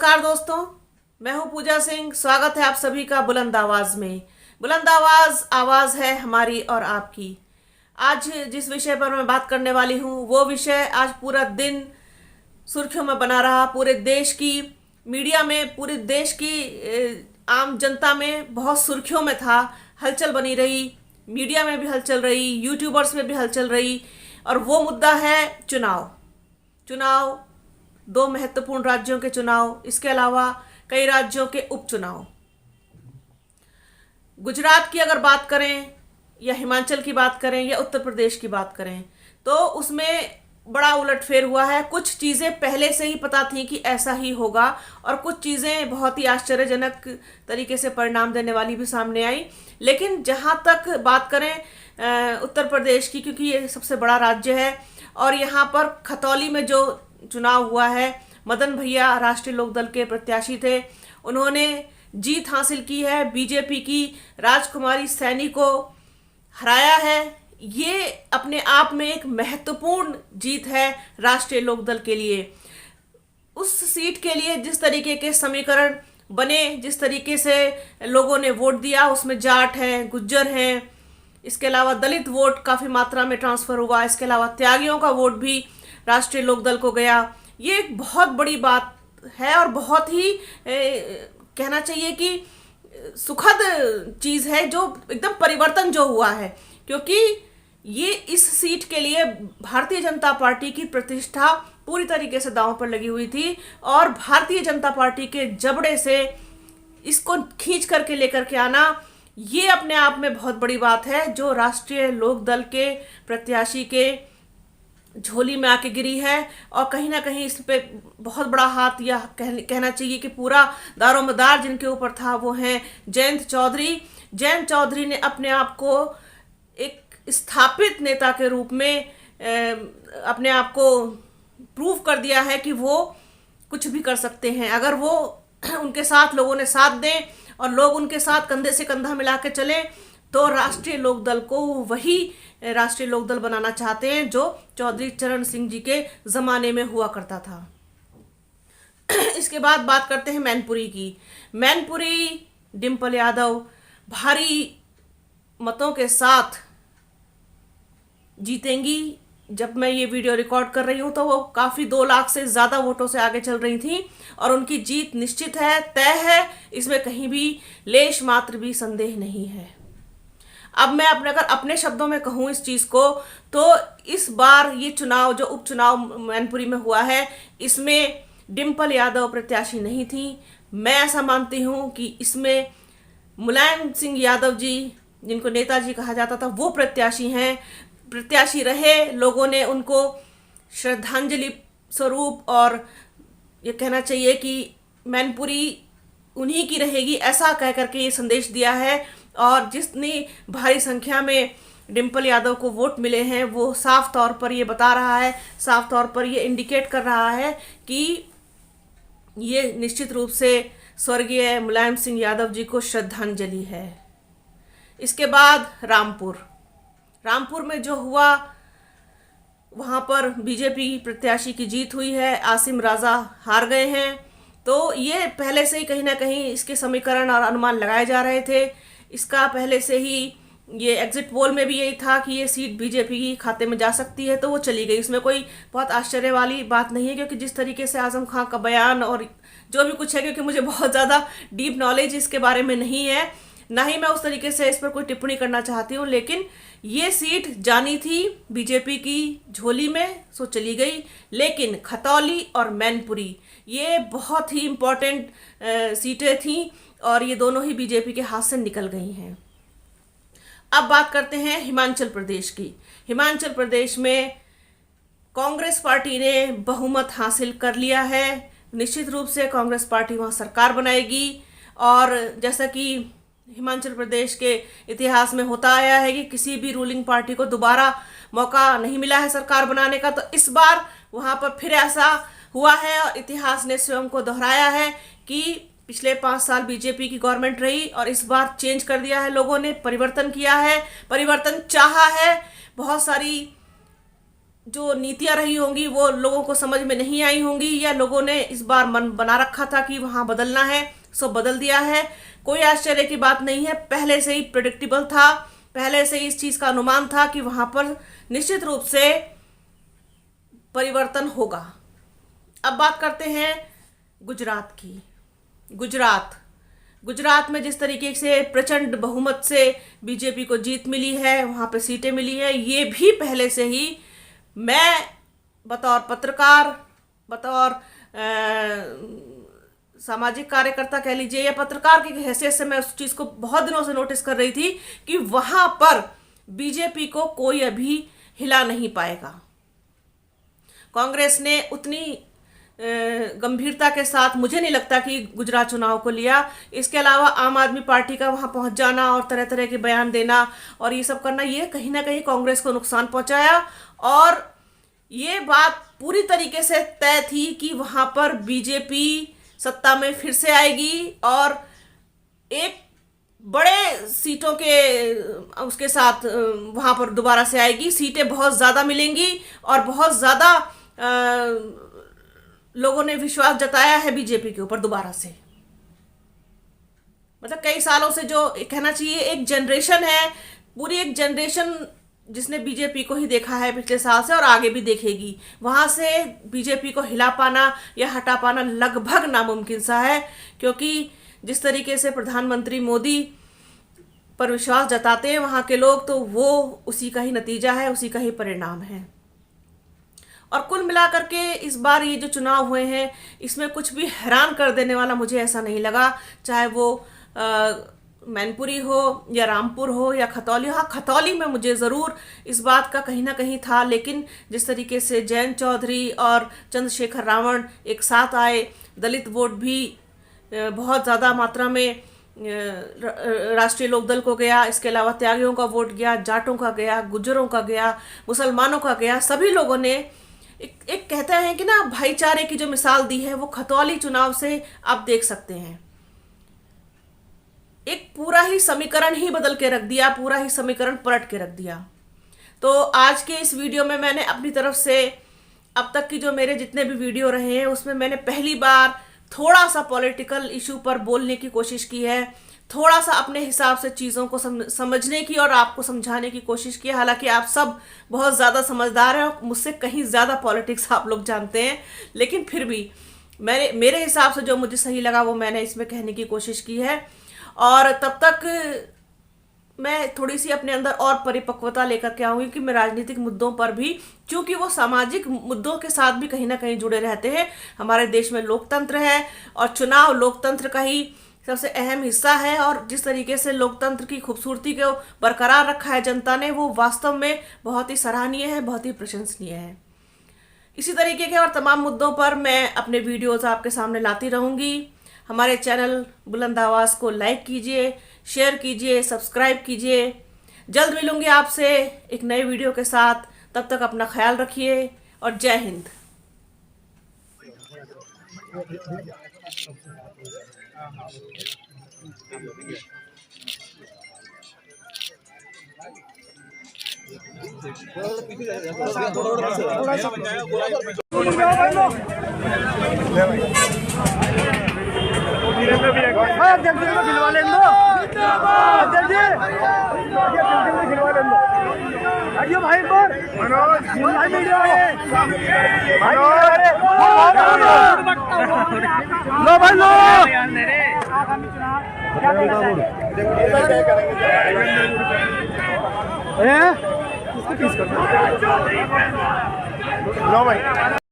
नमस्कार दोस्तों, मैं हूं पूजा सिंह। स्वागत है आप सभी का बुलंद आवाज में। बुलंद आवाज आवाज है हमारी और आपकी। आज जिस विषय पर मैं बात करने वाली हूं वो विषय आज पूरा दिन सुर्खियों में बना रहा। पूरे देश की मीडिया में, पूरे देश की आम जनता में बहुत सुर्खियों में था। हलचल बनी रही, मीडिया में भी हलचल रही, यूट्यूबर्स में भी हलचल रही। और वो मुद्दा है चुनाव, दो महत्वपूर्ण राज्यों के चुनाव, इसके अलावा कई राज्यों के उपचुनाव। गुजरात की अगर बात करें या हिमाचल की बात करें या उत्तर प्रदेश की बात करें तो उसमें बड़ा उलटफेर हुआ है। कुछ चीज़ें पहले से ही पता थी कि ऐसा ही होगा और कुछ चीज़ें बहुत ही आश्चर्यजनक तरीके से परिणाम देने वाली भी सामने आई। लेकिन जहाँ तक बात करें उत्तर प्रदेश की, क्योंकि ये सबसे बड़ा राज्य है और यहाँ पर खतौली में जो चुनाव हुआ है, मदन भैया राष्ट्रीय लोकदल के प्रत्याशी थे, उन्होंने जीत हासिल की है। बीजेपी की राजकुमारी सैनी को हराया है। ये अपने आप में एक महत्वपूर्ण जीत है राष्ट्रीय लोकदल के लिए। उस सीट के लिए जिस तरीके के समीकरण बने, जिस तरीके से लोगों ने वोट दिया, उसमें जाट हैं, गुज्जर हैं, इसके अलावा दलित वोट काफ़ी मात्रा में ट्रांसफ़र हुआ, इसके अलावा त्यागियों का वोट भी राष्ट्रीय लोकदल को गया। ये एक बहुत बड़ी बात है और बहुत ही कहना चाहिए कि सुखद चीज़ है, जो एकदम परिवर्तन जो हुआ है। क्योंकि ये इस सीट के लिए भारतीय जनता पार्टी की प्रतिष्ठा पूरी तरीके से दांव पर लगी हुई थी और भारतीय जनता पार्टी के जबड़े से इसको खींच करके लेकर के आना, ये अपने आप में बहुत बड़ी बात है, जो राष्ट्रीय लोकदल के प्रत्याशी के झोली में आके गिरी है। और कहीं ना कहीं इस पे बहुत बड़ा हाथ, या कहना चाहिए कि पूरा दारोमदार जिनके ऊपर था वो हैं जयंत चौधरी। जयंत चौधरी ने अपने आप को एक स्थापित नेता के रूप में अपने आप को प्रूव कर दिया है कि वो कुछ भी कर सकते हैं। अगर वो उनके साथ लोगों ने साथ दें और लोग उनके साथ कंधे से कंधा मिला के चलें तो राष्ट्रीय लोकदल को वही राष्ट्रीय लोकदल बनाना चाहते हैं जो चौधरी चरण सिंह जी के ज़माने में हुआ करता था। इसके बाद बात करते हैं मैनपुरी की। मैनपुरी डिम्पल यादव भारी मतों के साथ जीतेंगी। जब मैं ये वीडियो रिकॉर्ड कर रही हूँ तो वो काफ़ी 2 लाख से ज़्यादा वोटों से आगे चल रही थी और उनकी जीत निश्चित है, तय है, इसमें कहीं भी लेश मात्र भी संदेह नहीं है। अब मैं अगर अपने शब्दों में कहूँ इस चीज़ को, तो इस बार ये चुनाव, जो उपचुनाव मैनपुरी में हुआ है, इसमें डिम्पल यादव प्रत्याशी नहीं थी। मैं ऐसा मानती हूँ कि इसमें मुलायम सिंह यादव जी, जिनको नेताजी कहा जाता था, वो प्रत्याशी रहे। लोगों ने उनको श्रद्धांजलि स्वरूप और ये कहना चाहिए कि मैनपुरी उन्हीं की रहेगी, ऐसा कह करके ये संदेश दिया है। और जितनी भारी संख्या में डिम्पल यादव को वोट मिले हैं वो साफ तौर पर ये बता रहा है, साफ तौर पर ये इंडिकेट कर रहा है कि ये निश्चित रूप से स्वर्गीय मुलायम सिंह यादव जी को श्रद्धांजलि है। इसके बाद रामपुर में जो हुआ, वहाँ पर बीजेपी प्रत्याशी की जीत हुई है, आसिम राजा हार गए हैं। तो ये पहले से ही कहीं ना कहीं इसके समीकरण और अनुमान लगाए जा रहे थे। इसका पहले से ही ये एग्जिट पोल में भी यही था कि ये सीट बीजेपी की खाते में जा सकती है, तो वो चली गई। इसमें कोई बहुत आश्चर्य वाली बात नहीं है, क्योंकि जिस तरीके से आजम खां का बयान और जो भी कुछ है, क्योंकि मुझे बहुत ज़्यादा डीप नॉलेज इसके बारे में नहीं है, ना ही मैं उस तरीके से इस पर कोई टिप्पणी करना चाहती हूँ, लेकिन ये सीट जानी थी बीजेपी की झोली में, सो चली गई। लेकिन खतौली और मैनपुरी ये बहुत ही इम्पोर्टेंट सीटें थीं और ये दोनों ही बीजेपी के हाथ से निकल गई हैं। अब बात करते हैं हिमाचल प्रदेश की। हिमाचल प्रदेश में कांग्रेस पार्टी ने बहुमत हासिल कर लिया है। निश्चित रूप से कांग्रेस पार्टी वहाँ सरकार बनाएगी। और जैसा कि हिमाचल प्रदेश के इतिहास में होता आया है कि किसी भी रूलिंग पार्टी को दोबारा मौका नहीं मिला है सरकार बनाने का, तो इस बार वहाँ पर फिर ऐसा हुआ है और इतिहास ने स्वयं को दोहराया है कि पिछले 5 साल बीजेपी की गवर्नमेंट रही और इस बार चेंज कर दिया है, लोगों ने परिवर्तन किया है, परिवर्तन चाहा है। बहुत सारी जो नीतियां रही होंगी वो लोगों को समझ में नहीं आई होंगी, या लोगों ने इस बार मन बना रखा था कि वहां बदलना है, सो बदल दिया है। कोई आश्चर्य की बात नहीं है, पहले से ही प्रेडिक्टेबल था, पहले से ही इस चीज का अनुमान था कि वहां पर निश्चित रूप से परिवर्तन होगा। अब बात करते हैं गुजरात की। गुजरात में जिस तरीके से प्रचंड बहुमत से बीजेपी को जीत मिली है, वहां पे सीटें मिली है, ये भी पहले से ही मैं बतौर पत्रकार, बतौर सामाजिक कार्यकर्ता कह लीजिए, या पत्रकार की हैसियत से मैं उस चीज़ को बहुत दिनों से नोटिस कर रही थी कि वहां पर बीजेपी को कोई अभी हिला नहीं पाएगा। कांग्रेस ने उतनी गंभीरता के साथ मुझे नहीं लगता कि गुजरात चुनाव को लिया। इसके अलावा आम आदमी पार्टी का वहां पहुंच जाना और तरह तरह के बयान देना और ये सब करना, ये कहीं ना कहीं कांग्रेस को नुकसान पहुंचाया। और ये बात पूरी तरीके से तय थी कि वहां पर बीजेपी सत्ता में फिर से आएगी और एक बड़े सीटों के उसके साथ वहां पर दोबारा से आएगी। सीटें बहुत ज़्यादा मिलेंगी और बहुत ज़्यादा लोगों ने विश्वास जताया है बीजेपी के ऊपर दोबारा से। मतलब कई सालों से जो कहना चाहिए एक जनरेशन है, पूरी एक जनरेशन जिसने बीजेपी को ही देखा है पिछले साल से और आगे भी देखेगी, वहां से बीजेपी को हिला पाना या हटा पाना लगभग नामुमकिन सा है। क्योंकि जिस तरीके से प्रधानमंत्री मोदी पर विश्वास जताते हैं वहां के लोग, तो वो उसी का ही नतीजा है, उसी का ही परिणाम है। और कुल मिलाकर के इस बार ये जो चुनाव हुए हैं, इसमें कुछ भी हैरान कर देने वाला मुझे ऐसा नहीं लगा, चाहे वो मैनपुरी हो या रामपुर हो या खतौली। हाँ, खतौली में मुझे ज़रूर इस बात का कहीं ना कहीं था, लेकिन जिस तरीके से जयंत चौधरी और चंद्रशेखर रावण एक साथ आए, दलित वोट भी बहुत ज़्यादा मात्रा में राष्ट्रीय लोकदल को गया, इसके अलावा त्यागियों का वोट गया, जाटों का गया, गुज्जरों का गया, मुसलमानों का गया। सभी लोगों ने एक कहते हैं कि ना भाईचारे की जो मिसाल दी है, वो खतौली चुनाव से आप देख सकते हैं। एक पूरा ही समीकरण ही बदल के रख दिया, पूरा ही समीकरण पलट के रख दिया। तो आज के इस वीडियो में मैंने अपनी तरफ से अब तक की जो मेरे जितने भी वीडियो रहे हैं, उसमें मैंने पहली बार थोड़ा सा पॉलिटिकल इशू पर बोलने की कोशिश की है, थोड़ा सा अपने हिसाब से चीज़ों को समझने की और आपको समझाने की कोशिश की है। हालांकि आप सब बहुत ज़्यादा समझदार हैं और मुझसे कहीं ज़्यादा पॉलिटिक्स आप लोग जानते हैं, लेकिन फिर भी मेरे हिसाब से जो मुझे सही लगा वो मैंने इसमें कहने की कोशिश की है। और तब तक मैं थोड़ी सी अपने अंदर और परिपक्वता लेकर के आऊँगी कि मैं राजनीतिक मुद्दों पर भी, क्योंकि वो सामाजिक मुद्दों के साथ भी कहीं ना कहीं जुड़े रहते हैं। हमारे देश में लोकतंत्र है और चुनाव लोकतंत्र का ही सबसे अहम हिस्सा है, और जिस तरीके से लोकतंत्र की खूबसूरती को बरकरार रखा है जनता ने, वो वास्तव में बहुत ही सराहनीय है, बहुत ही प्रशंसनीय है। इसी तरीके के और तमाम मुद्दों पर मैं अपने वीडियोज़ आपके सामने लाती रहूँगी। हमारे चैनल बुलंद आवाज़ को लाइक कीजिए, शेयर कीजिए, सब्सक्राइब कीजिए। जल्द मिलूंगी आपसे एक नए वीडियो के साथ। तब तक अपना ख्याल रखिए और जय हिंद। खिलवा लें दो, अजय भाई पर मनोज लो भाई लो क्या भाई।